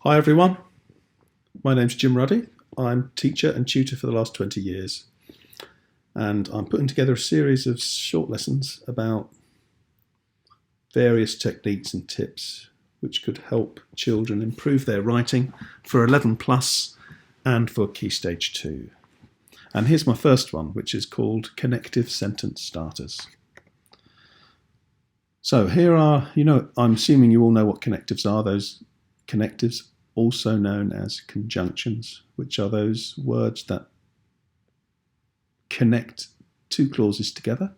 Hi everyone, my name's Jim Ruddy. I'm teacher and tutor for the last 20 years, and I'm putting together a series of short lessons about various techniques and tips which could help children improve their writing for 11 plus and for Key Stage 2. And here's my first one, which is called Connective Sentence Starters. So here are, I'm assuming you all know what connectives are. Those connectives, also known as conjunctions, which are those words that connect two clauses together.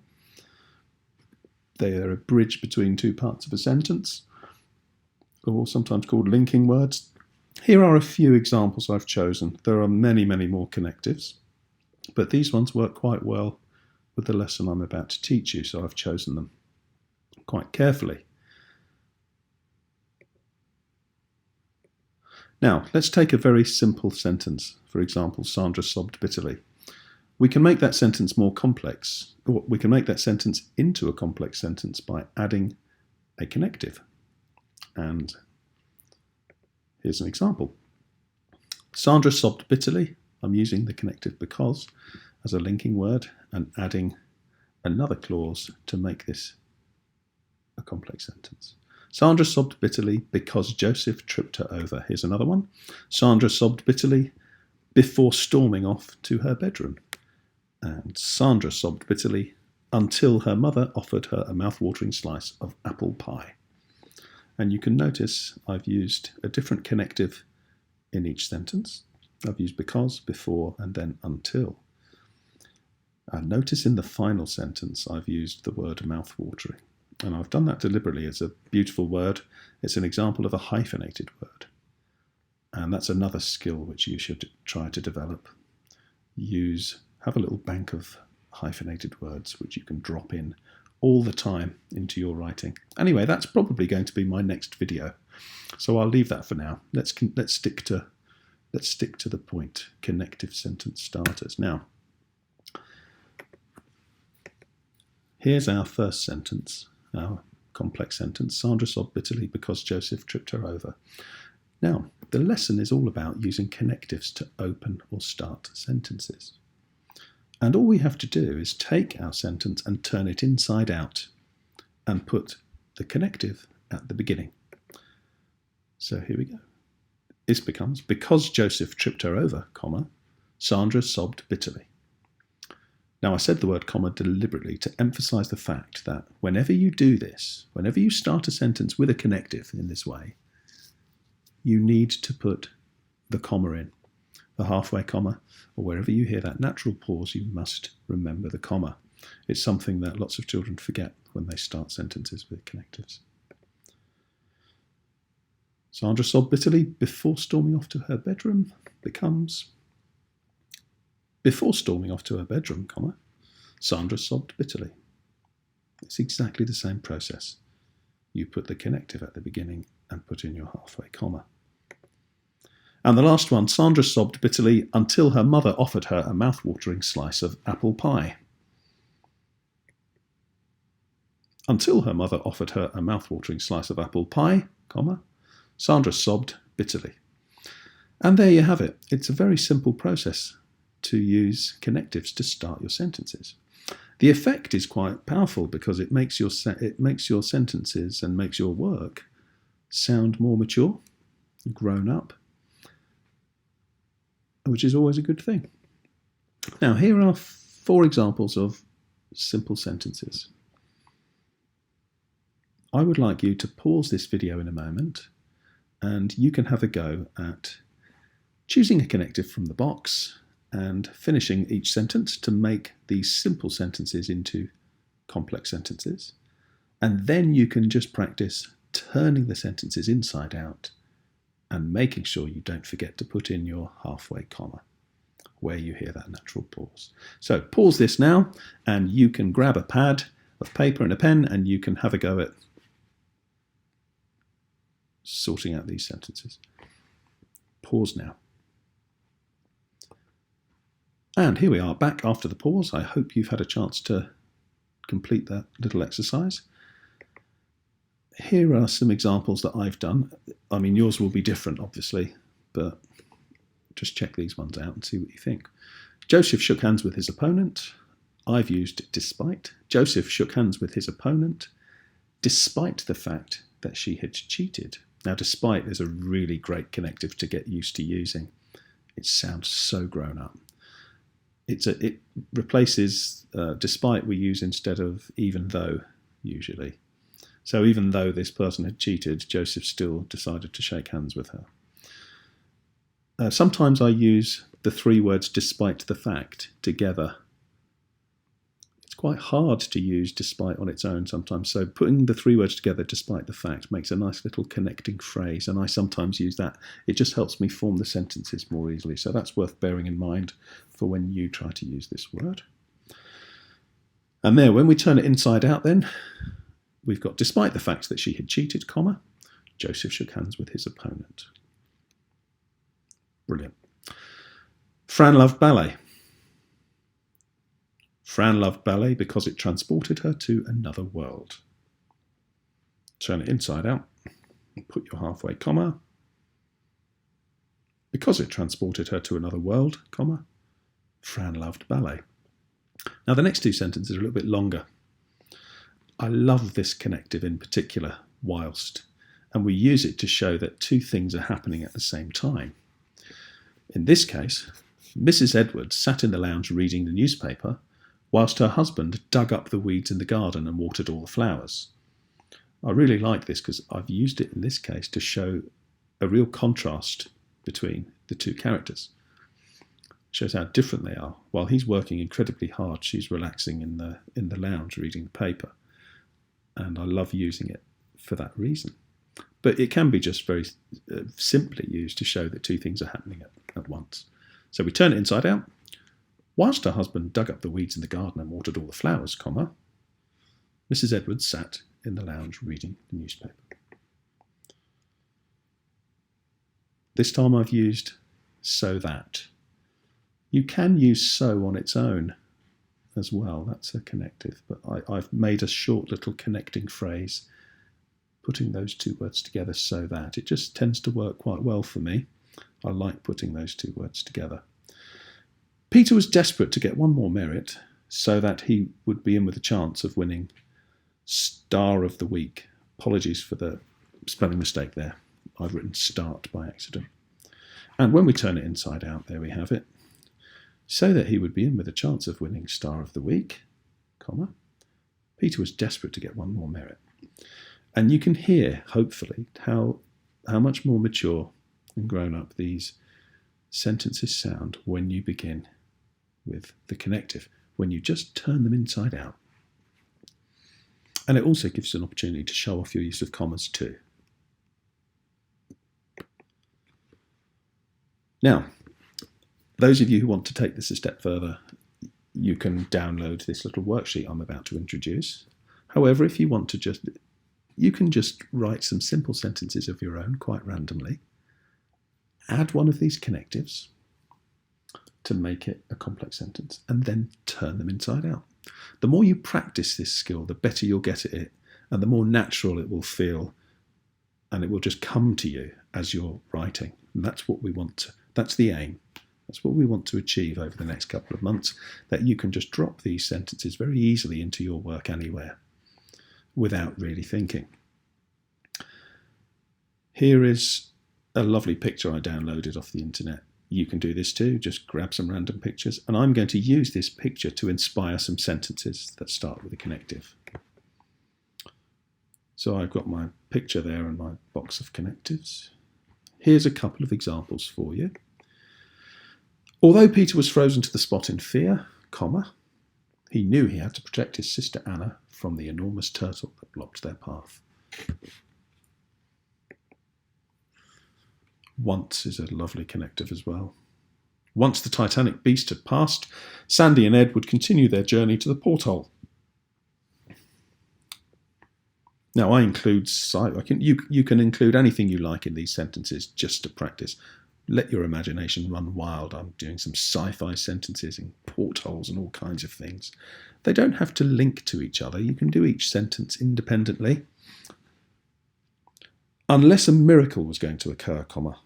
They are a bridge between two parts of a sentence, or sometimes called linking words. Here are a few examples I've chosen. There are many, many more connectives, but these ones work quite well with the lesson I'm about to teach you, so I've chosen them quite carefully. Now, let's take a very simple sentence. For example, Sandra sobbed bitterly. We can make that sentence more complex, or we can make that sentence into a complex sentence by adding a connective. And here's an example. Sandra sobbed bitterly. I'm using the connective because as a linking word and adding another clause to make this a complex sentence. Sandra sobbed bitterly because Joseph tripped her over. Here's another one. Sandra sobbed bitterly before storming off to her bedroom. And Sandra sobbed bitterly until her mother offered her a mouth-watering slice of apple pie. And you can notice I've used a different connective in each sentence. I've used because, before, and then until. And notice in the final sentence I've used the word mouth-watering. And I've done that deliberately. It's a beautiful word. It's an example of a hyphenated word. And that's another skill which you should try to develop. Have a little bank of hyphenated words which you can drop in all the time into your writing. Anyway, that's probably going to be my next video. So I'll leave that for now. Let's stick to the point. Connective sentence starters. Now, here's our first sentence. Our complex sentence. Sandra sobbed bitterly because Joseph tripped her over. Now, the lesson is all about using connectives to open or start sentences. And all we have to do is take our sentence and turn it inside out and put the connective at the beginning. So here we go. This becomes, because Joseph tripped her over, comma, Sandra sobbed bitterly. Now, I said the word comma deliberately to emphasize the fact that whenever you do this, whenever you start a sentence with a connective in this way, you need to put the comma in, the halfway comma, or wherever you hear that natural pause, you must remember the comma. It's something that lots of children forget when they start sentences with connectives. Sandra sobbed bitterly before storming off to her bedroom becomes, before storming off to her bedroom, comma, Sandra sobbed bitterly. It's exactly the same process. You put the connective at the beginning and put in your halfway comma. And the last one, Sandra sobbed bitterly until her mother offered her a mouth-watering slice of apple pie. Until her mother offered her a mouth-watering slice of apple pie, comma, Sandra sobbed bitterly. And there you have it. It's a very simple process to use connectives to start your sentences. The effect is quite powerful because it makes your sentences and makes your work sound more mature, grown up, which is always a good thing. Now, here are 4 examples of simple sentences. I would like you to pause this video in a moment and you can have a go at choosing a connective from the box and finishing each sentence to make these simple sentences into complex sentences. And then you can just practice turning the sentences inside out and making sure you don't forget to put in your halfway comma where you hear that natural pause. So pause this now and you can grab a pad of paper and a pen and you can have a go at sorting out these sentences. Pause now. And here we are back after the pause. I hope you've had a chance to complete that little exercise. Here are some examples that I've done. I mean, yours will be different, obviously, but just check these ones out and see what you think. Joseph shook hands with his opponent. I've used despite. Joseph shook hands with his opponent despite the fact that she had cheated. Now, despite is a really great connective to get used to using. It sounds so grown up. It replaces despite we use instead of even though, usually. So even though this person had cheated, Joseph still decided to shake hands with her. Sometimes I use the three words despite the fact together. It's quite hard to use despite on its own sometimes, so putting the three words together despite the fact makes a nice little connecting phrase, and I sometimes use that. It just helps me form the sentences more easily, so that's worth bearing in mind for when you try to use this word. And there, when we turn it inside out then, we've got despite the fact that she had cheated, comma, Joseph shook hands with his opponent. Brilliant. Fran loved ballet. Fran loved ballet because it transported her to another world. Turn it inside out. Put your halfway comma. Because it transported her to another world, comma, Fran loved ballet. Now the next two sentences are a little bit longer. I love this connective in particular, whilst, and we use it to show that two things are happening at the same time. In this case, Mrs. Edwards sat in the lounge reading the newspaper whilst her husband dug up the weeds in the garden and watered all the flowers. I really like this because I've used it in this case to show a real contrast between the two characters. It shows how different they are. While he's working incredibly hard, she's relaxing in the lounge reading the paper. And I love using it for that reason. But it can be just very simply used to show that two things are happening at once. So we turn it inside out. Whilst her husband dug up the weeds in the garden and watered all the flowers, comma, Mrs. Edwards sat in the lounge reading the newspaper. This time I've used so that. You can use so on its own as well. That's a connective. But I've made a short little connecting phrase, putting those two words together so that. It just tends to work quite well for me. I like putting those two words together. Peter was desperate to get one more merit so that he would be in with a chance of winning Star of the Week. Apologies for the spelling mistake there. I've written start by accident. And when we turn it inside out, there we have it. So that he would be in with a chance of winning Star of the Week, comma, Peter was desperate to get one more merit. And you can hear, hopefully, how much more mature and grown up these sentences sound when you begin with the connective, when you just turn them inside out. And it also gives you an opportunity to show off your use of commas too. Now, those of you who want to take this a step further, you can download this little worksheet I'm about to introduce. However, if you want to you can just write some simple sentences of your own quite randomly, add one of these connectives to make it a complex sentence, and then turn them inside out. The more you practice this skill, the better you'll get at it, and the more natural it will feel, and it will just come to you as you're writing. And that's what we want to, that's the aim. That's what we want to achieve over the next couple of months, that you can just drop these sentences very easily into your work anywhere without really thinking. Here is a lovely picture I downloaded off the internet. You can do this too, just grab some random pictures, and I'm going to use this picture to inspire some sentences that start with a connective. So I've got my picture there and my box of connectives. Here's a couple of examples for you. Although Peter was frozen to the spot in fear, comma, he knew he had to protect his sister Anna from the enormous turtle that blocked their path. Once is a lovely connective as well. Once the Titanic beast had passed, Sandy and Ed would continue their journey to the porthole. Now I include, you can include anything you like in these sentences just to practice. Let your imagination run wild. I'm doing some sci-fi sentences in portholes and all kinds of things. They don't have to link to each other. You can do each sentence independently. Unless a miracle was going to occur, comma,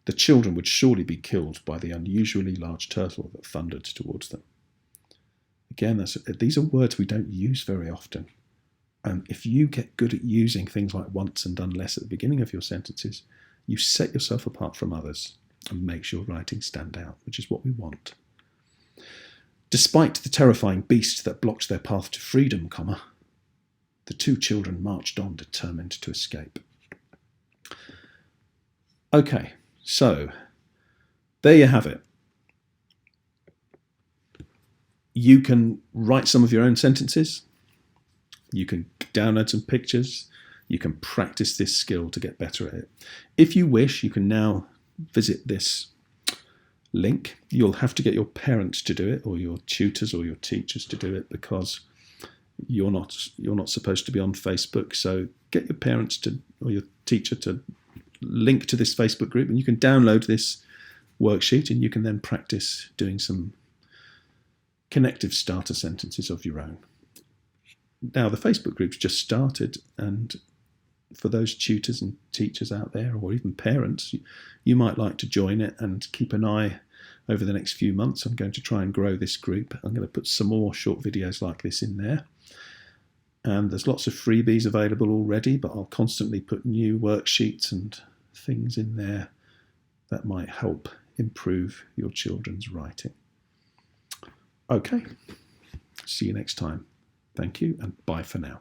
the children would surely be killed by the unusually large turtle that thundered towards them. Again, these are words we don't use very often. And if you get good at using things like once and unless at the beginning of your sentences, you set yourself apart from others and makes your writing stand out, which is what we want. Despite the terrifying beast that blocked their path to freedom, comma, the two children marched on, determined to escape. Okay, so there you have it. You can write some of your own sentences. You can download some pictures. You can practice this skill to get better at it. If you wish, you can now visit this link. You'll have to get your parents to do it, or your tutors or your teachers to do it, because you're not supposed to be on Facebook. So get your parents to, or your teacher to link to this Facebook group, and you can download this worksheet, and you can then practice doing some connective starter sentences of your own. Now, the Facebook group's just started, and for those tutors and teachers out there, or even parents, you might like to join it and keep an eye over the next few months. I'm going to try and grow this group. I'm going to put some more short videos like this in there. And there's lots of freebies available already, but I'll constantly put new worksheets and things in there that might help improve your children's writing. Okay, see you next time. Thank you, and bye for now.